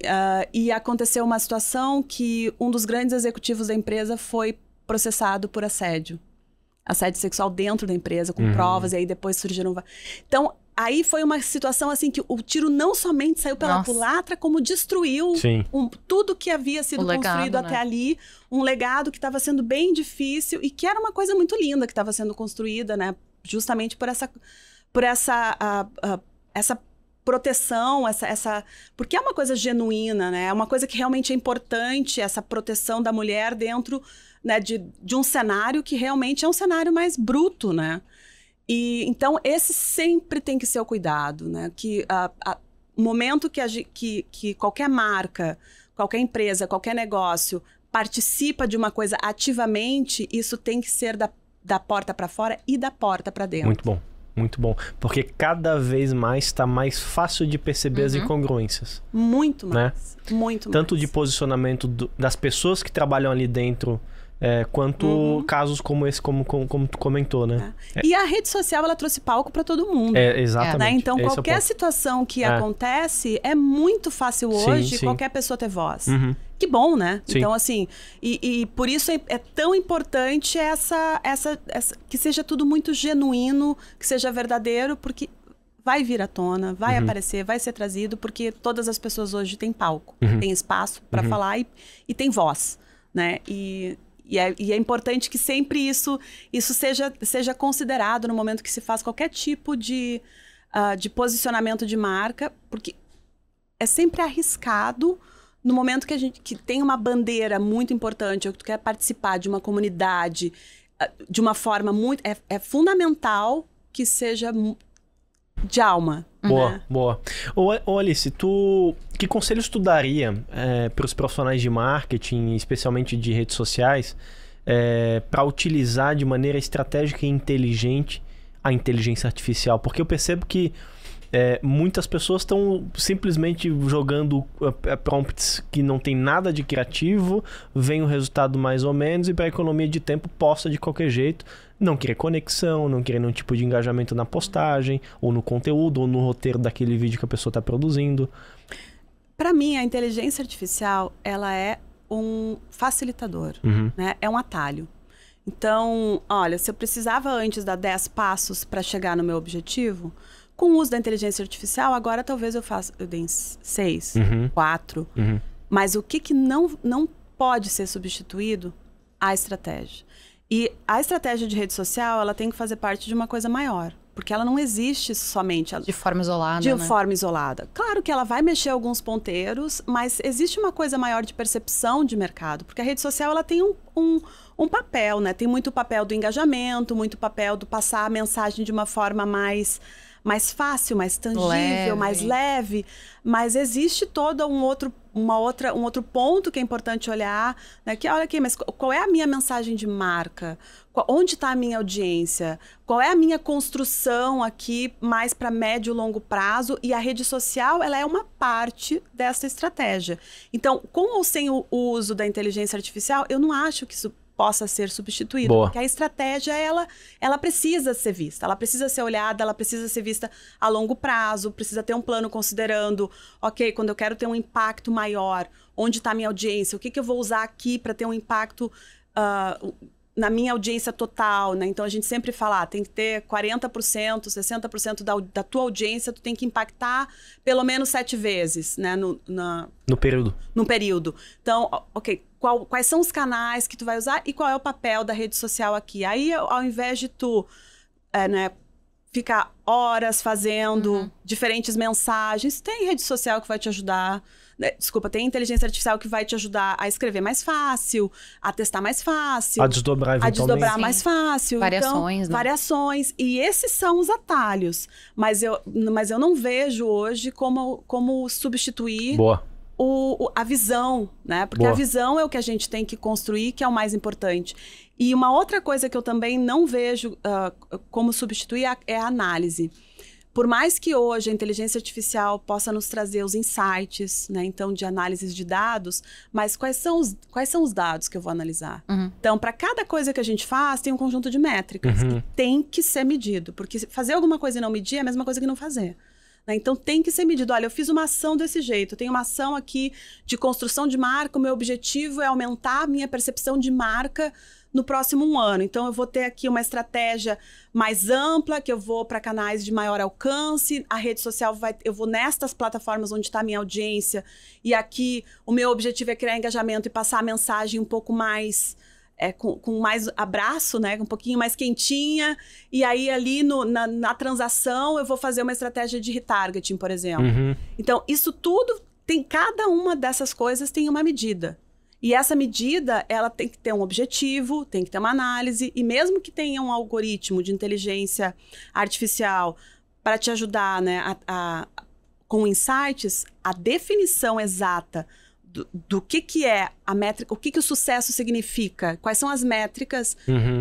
E aconteceu uma situação que um dos grandes executivos da empresa foi processado por assédio sexual dentro da empresa, com provas, e aí depois surgiram... Então, aí foi uma situação assim que o tiro não somente saiu pela culatra, como destruiu tudo que havia sido construído até ali, um legado que estava sendo bem difícil e que era uma coisa muito linda que estava sendo construída, né, justamente por essa proteção, porque é uma coisa genuína, né? É uma coisa que realmente é importante, essa proteção da mulher dentro, né, de um cenário que realmente é um cenário mais bruto, né? E então esse sempre tem que ser o cuidado, né? Que o momento que qualquer marca, qualquer empresa, qualquer negócio participa de uma coisa ativamente, isso tem que ser da porta para fora e da porta para dentro. Muito bom. Muito bom. Porque cada vez mais está mais fácil de perceber as incongruências. Muito mais. Né? Muito mais. Tanto de posicionamento das pessoas que trabalham ali dentro, quanto casos como esse, como tu comentou, né? E a rede social, ela trouxe palco para todo mundo. Exatamente. Né? Então, qualquer situação que acontece, é muito fácil hoje qualquer pessoa ter voz. Que bom, né? Sim. Então, assim, e por isso é tão importante que seja tudo muito genuíno, que seja verdadeiro, porque vai vir à tona, vai aparecer, vai ser trazido, porque todas as pessoas hoje têm palco, têm espaço para falar e têm voz, né? E é importante que sempre isso seja considerado no momento que se faz qualquer tipo de posicionamento de marca, porque é sempre arriscado no momento que tem uma bandeira muito importante, ou que tu quer participar de uma comunidade de uma forma muito... É fundamental que seja de alma. Boa, né? boa. Ô Alice, que conselhos tu daria para os profissionais de marketing, especialmente de redes sociais, para utilizar de maneira estratégica e inteligente a inteligência artificial? Porque eu percebo que muitas pessoas estão simplesmente jogando prompts que não tem nada de criativo, vem o resultado mais ou menos, e para economia de tempo posta de qualquer jeito, não querer conexão, não querer nenhum tipo de engajamento na postagem, ou no conteúdo, ou no roteiro daquele vídeo que a pessoa está produzindo. Para mim, a inteligência artificial, ela é um facilitador, né? É um atalho. Então, olha, se eu precisava antes dar 10 passos para chegar no meu objetivo, com o uso da inteligência artificial, agora talvez eu dei 6, 4. Mas o que não pode ser substituído? A estratégia. E a estratégia de rede social, ela tem que fazer parte de uma coisa maior. Porque ela não existe somente... De forma isolada, De forma isolada. Claro que ela vai mexer alguns ponteiros, mas existe uma coisa maior de percepção de mercado. Porque a rede social, ela tem um papel, né? Tem muito papel do engajamento, muito papel do passar a mensagem de uma forma mais fácil, mais tangível, mais leve, mas existe todo um outro ponto que é importante olhar, né? Que olha aqui, mas qual é a minha mensagem de marca? Onde está a minha audiência? Qual é a minha construção aqui mais para médio e longo prazo? E a rede social, ela é uma parte dessa estratégia. Então, com ou sem o uso da inteligência artificial, eu não acho que isso possa ser substituído. Boa. Porque a estratégia, ela precisa ser vista, ela precisa ser olhada, ela precisa ser vista a longo prazo, precisa ter um plano considerando, ok, quando eu quero ter um impacto maior, onde está a minha audiência, o que eu vou usar aqui para ter um impacto na minha audiência total, né? Então, a gente sempre fala, tem que ter 40%, 60% da tua audiência, tu tem que impactar pelo menos 7 vezes, né? No período. No período. Então, ok, quais são os canais que tu vai usar e qual é o papel da rede social aqui? Aí, ao invés de tu ficar horas fazendo diferentes mensagens, tem rede social que vai te ajudar... Desculpa, tem inteligência artificial que vai te ajudar a escrever mais fácil, a testar mais fácil. A desdobrar eventualmente. A desdobrar mais fácil. Variações, então, né? Variações. E esses são os atalhos. Mas eu não vejo hoje como substituir a visão, né? Porque a visão é o que a gente tem que construir, que é o mais importante. E uma outra coisa que eu também não vejo como substituir é a análise. Por mais que hoje a inteligência artificial possa nos trazer os insights, né? Então, de análises de dados, mas quais são os dados que eu vou analisar? Então, para cada coisa que a gente faz, tem um conjunto de métricas que tem que ser medido. Porque fazer alguma coisa e não medir é a mesma coisa que não fazer. Né? Então, tem que ser medido. Olha, eu fiz uma ação desse jeito, eu tenho uma ação aqui de construção de marca, o meu objetivo é aumentar a minha percepção de marca no próximo ano. Então, eu vou ter aqui uma estratégia mais ampla, que eu vou para canais de maior alcance, a rede social eu vou nestas plataformas onde está a minha audiência, e aqui o meu objetivo é criar engajamento e passar a mensagem um pouco mais com mais abraço, né? Um pouquinho mais quentinha. E aí, ali na transação, eu vou fazer uma estratégia de retargeting, por exemplo. Então, isso tudo cada uma dessas coisas tem uma medida. E essa medida, ela tem que ter um objetivo, tem que ter uma análise. E mesmo que tenha um algoritmo de inteligência artificial para te ajudar, né, com insights, a definição exata do que é a métrica, o que o sucesso significa, quais são as métricas,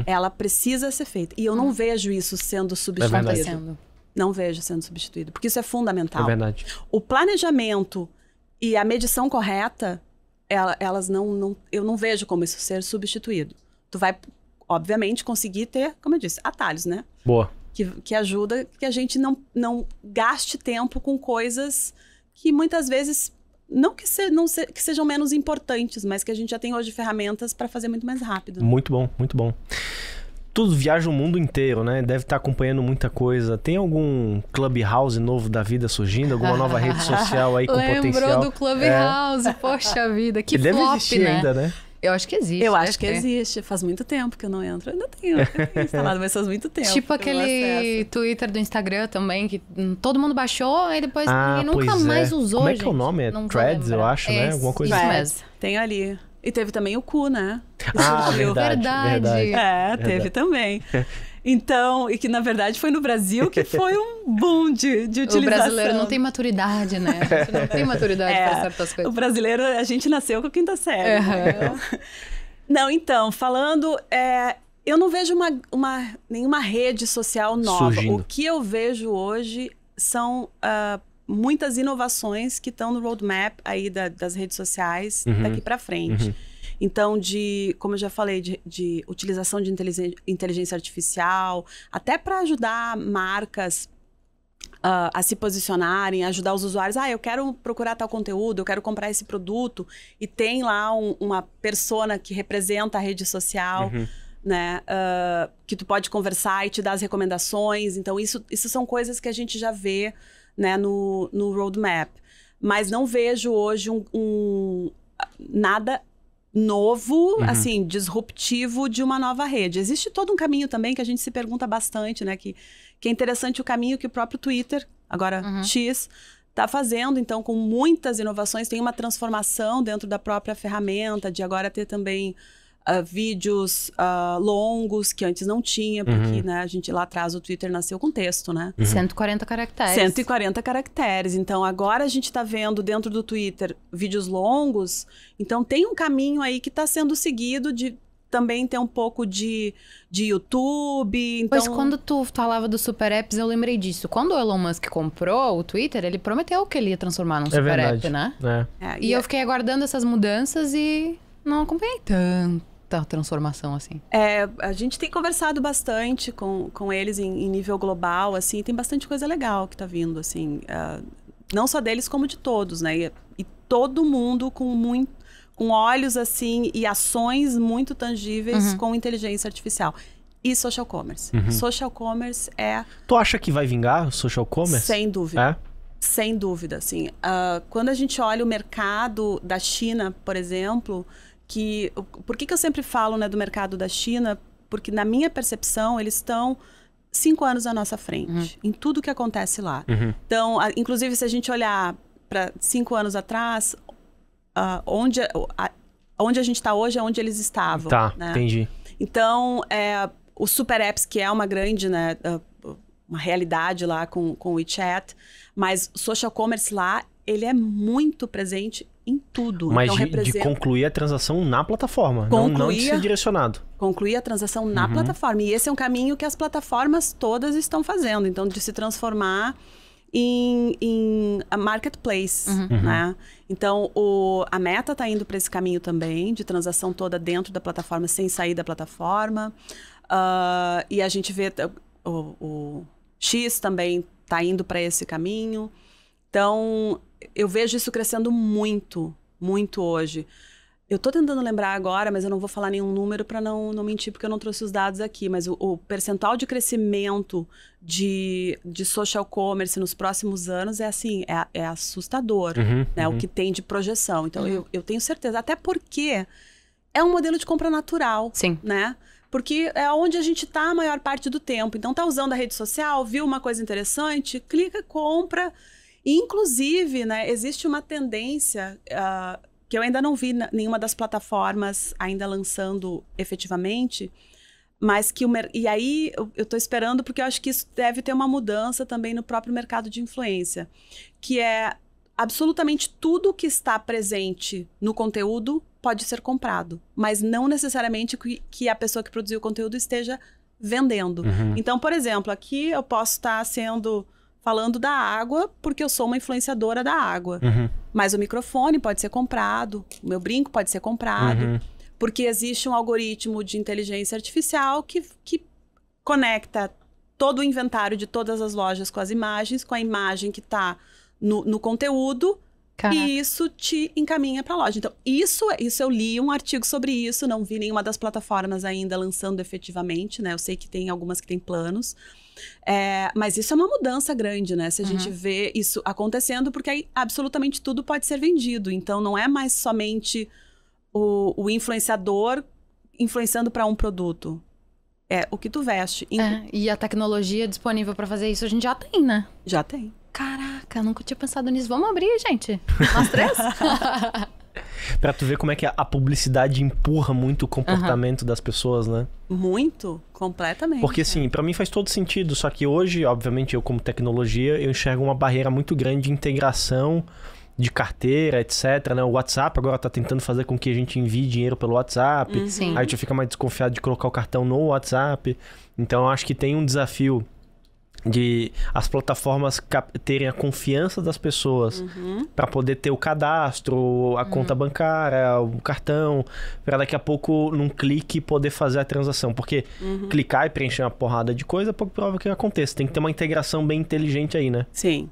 ela precisa ser feita. E eu não vejo isso sendo substituído. Não vejo sendo substituído, porque isso é fundamental. É verdade. O planejamento e a medição correta, elas eu não vejo como isso ser substituído. Tu vai, obviamente, conseguir ter, como eu disse, atalhos, né? Boa. Que ajuda que a gente não gaste tempo com coisas que muitas vezes que sejam menos importantes, mas que a gente já tem hoje ferramentas para fazer muito mais rápido. Muito bom, muito bom. Tu viaja o mundo inteiro, né? Deve estar acompanhando muita coisa. Tem algum Clubhouse novo da vida surgindo? Alguma nova rede social aí com potencial? Lembrou do Clubhouse, poxa vida. Que deve flop, existir né? Ainda, né? Eu acho que existe. Eu acho que existe. Faz muito tempo que eu não entro. Eu ainda tenho instalado, mas faz muito tempo. Tipo aquele Twitter do Instagram também, que todo mundo baixou e depois ninguém nunca mais usou, Como é que é o nome? É Threads, eu acho, né? Alguma coisa assim. Threads. Tem ali. E teve também o Cu, né? Verdade. Teve também. Então, e que na verdade foi no Brasil que foi um boom de utilização. O brasileiro não tem maturidade, né? A gente não tem maturidade para certas coisas. O brasileiro, a gente nasceu com a quinta série. Não, então, falando... eu não vejo nenhuma rede social nova. Surgindo. O que eu vejo hoje são muitas inovações que estão no roadmap aí das redes sociais daqui para frente. Então, como eu já falei, de utilização de inteligência artificial, até para ajudar marcas a se posicionarem, ajudar os usuários. Eu quero procurar tal conteúdo, eu quero comprar esse produto. E tem lá uma persona que representa a rede social, né? Que tu pode conversar e te dar as recomendações. Então, isso são coisas que a gente já vê, né, no roadmap. Mas não vejo hoje nada novo, assim, disruptivo de uma nova rede. Existe todo um caminho também que a gente se pergunta bastante, né? Que é interessante o caminho que o próprio Twitter, agora X, está fazendo. Então, com muitas inovações, tem uma transformação dentro da própria ferramenta, de agora ter também vídeos longos, que antes não tinha, porque né, a gente lá atrás, o Twitter nasceu com texto, né? 140 caracteres. 140 caracteres. Então, agora a gente está vendo dentro do Twitter vídeos longos. Então, tem um caminho aí que está sendo seguido de também ter um pouco de YouTube. Então... Pois quando tu falava dos super apps, eu lembrei disso. Quando o Elon Musk comprou o Twitter, ele prometeu que ele ia transformar num super app, né? E eu fiquei aguardando essas mudanças e não acompanhei tanta transformação assim. A gente tem conversado bastante com eles em nível global, assim, tem bastante coisa legal que tá vindo, assim, não só deles como de todos, né? E todo mundo com olhos, assim, e ações muito tangíveis com inteligência artificial. E social commerce. Social commerce Tu acha que vai vingar o social commerce? Sem dúvida. Sem dúvida, assim. Quando a gente olha o mercado da China, por exemplo... Por que eu sempre falo, né, do mercado da China? Porque, na minha percepção, eles estão 5 anos à nossa frente, em tudo que acontece lá. Então, inclusive, se a gente olhar para 5 anos atrás, onde a gente está hoje é onde eles estavam. Tá, né? Entendi. Então, os super apps, que é uma grande, né, uma realidade lá com o WeChat, mas o social commerce lá, ele é muito presente em tudo. Mas então, de concluir a transação na plataforma, não de ser direcionado. Concluir a transação na plataforma. E esse é um caminho que as plataformas todas estão fazendo. Então, de se transformar em marketplace, né? Então, a Meta está indo para esse caminho também, de transação toda dentro da plataforma, sem sair da plataforma. E a gente vê o X também está indo para esse caminho. Então, eu vejo isso crescendo muito, muito hoje. Eu estou tentando lembrar agora, mas eu não vou falar nenhum número para não mentir, porque eu não trouxe os dados aqui. Mas o percentual de crescimento de social commerce nos próximos anos é assustador, né? O que tem de projeção. Então, eu tenho certeza. Até porque é um modelo de compra natural. Sim. Né? Porque é onde a gente está a maior parte do tempo. Então, tá usando a rede social, viu uma coisa interessante, clica, compra. E, inclusive, né, existe uma tendência que eu ainda não vi nenhuma das plataformas ainda lançando efetivamente, mas que e aí eu estou esperando, porque eu acho que isso deve ter uma mudança também no próprio mercado de influência, que é absolutamente tudo que está presente no conteúdo pode ser comprado, mas não necessariamente que a pessoa que produziu o conteúdo esteja vendendo. Então, por exemplo, aqui eu posso estar falando da água porque eu sou uma influenciadora da água, mas o microfone pode ser comprado, o meu brinco pode ser comprado, porque existe um algoritmo de inteligência artificial que conecta todo o inventário de todas as lojas com as imagens, com a imagem que está no conteúdo. Caraca. E isso te encaminha para a loja. Então, isso eu li um artigo sobre isso, não vi nenhuma das plataformas ainda lançando efetivamente, né? Eu sei que tem algumas que têm planos. Mas isso é uma mudança grande, né? Se a gente vê isso acontecendo, porque aí absolutamente tudo pode ser vendido. Então, não é mais somente o influenciador influenciando para um produto. É o que tu veste. E a tecnologia disponível para fazer isso a gente já tem, né? Já tem. Caraca, nunca tinha pensado nisso. Vamos abrir, gente. Nós três? Pra tu ver como é que a publicidade empurra muito o comportamento das pessoas, né? Muito, completamente. Porque assim, pra mim faz todo sentido, só que hoje, obviamente, eu como tecnologia, eu enxergo uma barreira muito grande de integração de carteira, etc, né? O WhatsApp agora tá tentando fazer com que a gente envie dinheiro pelo WhatsApp. Sim. Aí a gente fica mais desconfiado de colocar o cartão no WhatsApp. Então eu acho que tem um desafio de as plataformas terem a confiança das pessoas para poder ter o cadastro, a conta bancária, o cartão, para daqui a pouco, num clique, poder fazer a transação. Porque clicar e preencher uma porrada de coisa é pouco provável que aconteça. Tem que ter uma integração bem inteligente aí, né? Sim.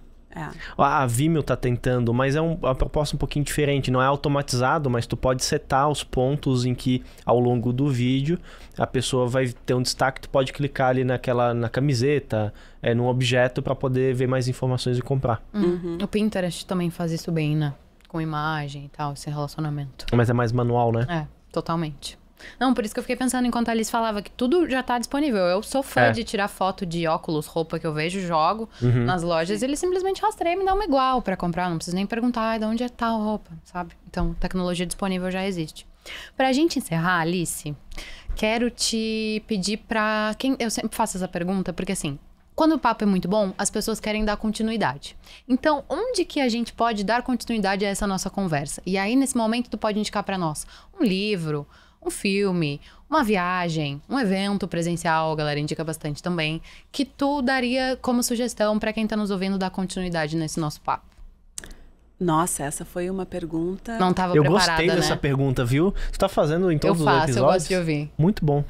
A Vimeo tá tentando, mas é uma proposta um pouquinho diferente. Não é automatizado, mas tu pode setar os pontos em que, ao longo do vídeo, a pessoa vai ter um destaque. Tu pode clicar ali na camiseta, num objeto, para poder ver mais informações e comprar. O Pinterest também faz isso bem, né? Com imagem e tal, esse relacionamento. Mas é mais manual, né? Totalmente. Não, por isso que eu fiquei pensando enquanto a Alice falava que tudo já tá disponível. Eu sou fã de tirar foto de óculos, roupa que eu vejo, jogo nas lojas. Eles simplesmente rastreiam e me dão uma igual pra comprar. Não preciso nem perguntar de onde é tal roupa, sabe? Então, tecnologia disponível já existe. Pra gente encerrar, Alice, quero te pedir pra... Eu sempre faço essa pergunta porque, assim, quando o papo é muito bom, as pessoas querem dar continuidade. Então, onde que a gente pode dar continuidade a essa nossa conversa? E aí, nesse momento, tu pode indicar pra nós um livro, um filme, uma viagem, um evento presencial, a galera indica bastante também, que tu daria como sugestão para quem tá nos ouvindo dar continuidade nesse nosso papo? Nossa, essa foi uma pergunta... Não tava preparada, né? Eu gostei dessa pergunta, viu? Tu tá fazendo em todos os episódios? Eu gosto de ouvir. Muito bom.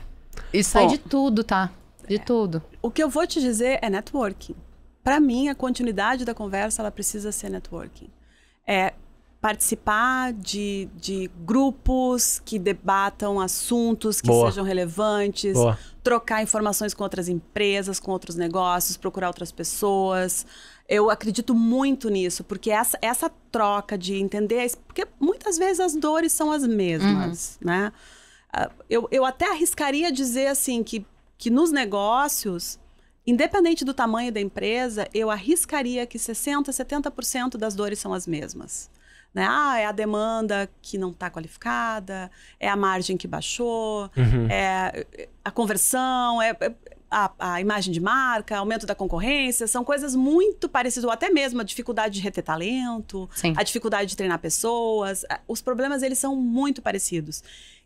E sai de tudo, tá? De tudo. O que eu vou te dizer é networking. Para mim, a continuidade da conversa, ela precisa ser networking. Participar de grupos que debatam assuntos que sejam relevantes, trocar informações com outras empresas, com outros negócios, procurar outras pessoas. Eu acredito muito nisso, porque essa troca de entender... Porque muitas vezes as dores são as mesmas, né? Eu até arriscaria dizer assim que nos negócios, independente do tamanho da empresa, eu arriscaria que 60%, 70% das dores são as mesmas. Né? É a demanda que não está qualificada, é a margem que baixou, é a conversão, a imagem de marca, aumento da concorrência, são coisas muito parecidas, ou até mesmo a dificuldade de reter talento, a dificuldade de treinar pessoas. Os problemas, eles são muito parecidos.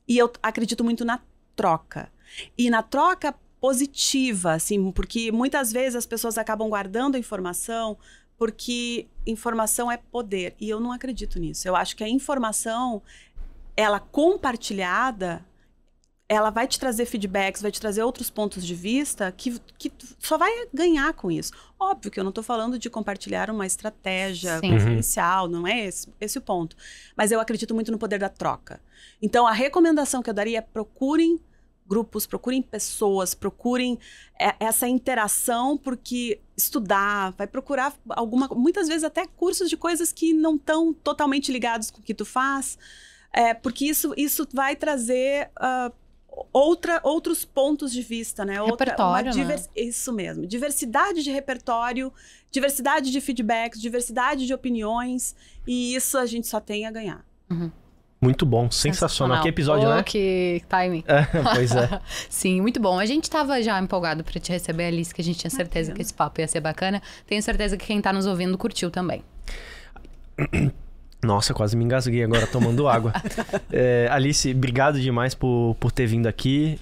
E eu acredito muito na troca. E na troca positiva, assim, porque muitas vezes as pessoas acabam guardando a informação porque informação é poder. E eu não acredito nisso. Eu acho que a informação, ela compartilhada, ela vai te trazer feedbacks, vai te trazer outros pontos de vista que só vai ganhar com isso. Óbvio que eu não estou falando de compartilhar uma estratégia confidencial, não é esse o ponto. Mas eu acredito muito no poder da troca. Então, a recomendação que eu daria é procurem grupos, procurem pessoas, procurem essa interação, porque estudar, vai procurar muitas vezes até cursos de coisas que não estão totalmente ligados com o que tu faz, Porque isso vai trazer outros pontos de vista, né? Repertório, né? Isso mesmo. Diversidade de repertório, diversidade de feedbacks, diversidade de opiniões. E isso a gente só tem a ganhar. Uhum. Muito bom, sensacional. Que episódio, né? Que timing. Pois é. Sim, muito bom. A gente tava já empolgado pra te receber, Alice, que a gente tinha certeza que esse papo ia ser bacana. Tenho certeza que quem tá nos ouvindo curtiu também. Nossa, quase me engasguei agora tomando água. Alice, obrigado demais por ter vindo aqui.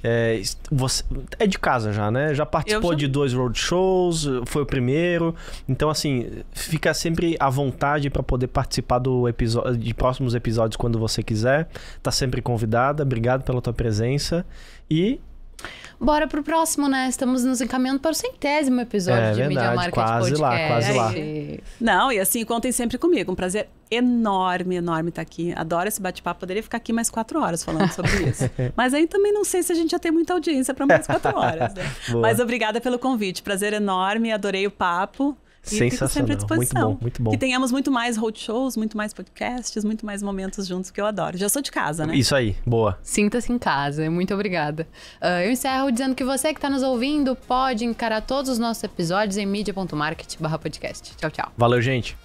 Você é de casa já, né? Já participou de 2 roadshows, foi o primeiro. Então, assim, fica sempre à vontade para poder participar de próximos episódios quando você quiser. Tá sempre convidada. Obrigado pela tua presença. E... bora pro próximo, né? Estamos nos encaminhando para o 100º episódio de Media Market Podcast. Quase lá. Não, e assim, contem sempre comigo. Um prazer enorme estar aqui. Adoro esse bate-papo. Poderia ficar aqui mais 4 horas falando sobre isso. Mas aí também não sei se a gente já tem muita audiência para mais 4 horas, né? Mas obrigada pelo convite. Prazer enorme. Adorei o papo. E fico sempre à disposição. Muito bom. Que tenhamos muito mais roadshows, muito mais podcasts, muito mais momentos juntos, que eu adoro. Já sou de casa, né? Isso aí, boa. Sinta-se em casa, muito obrigada. Eu encerro dizendo que você que está nos ouvindo pode encarar todos os nossos episódios em media.market/podcast. Tchau, tchau. Valeu, gente.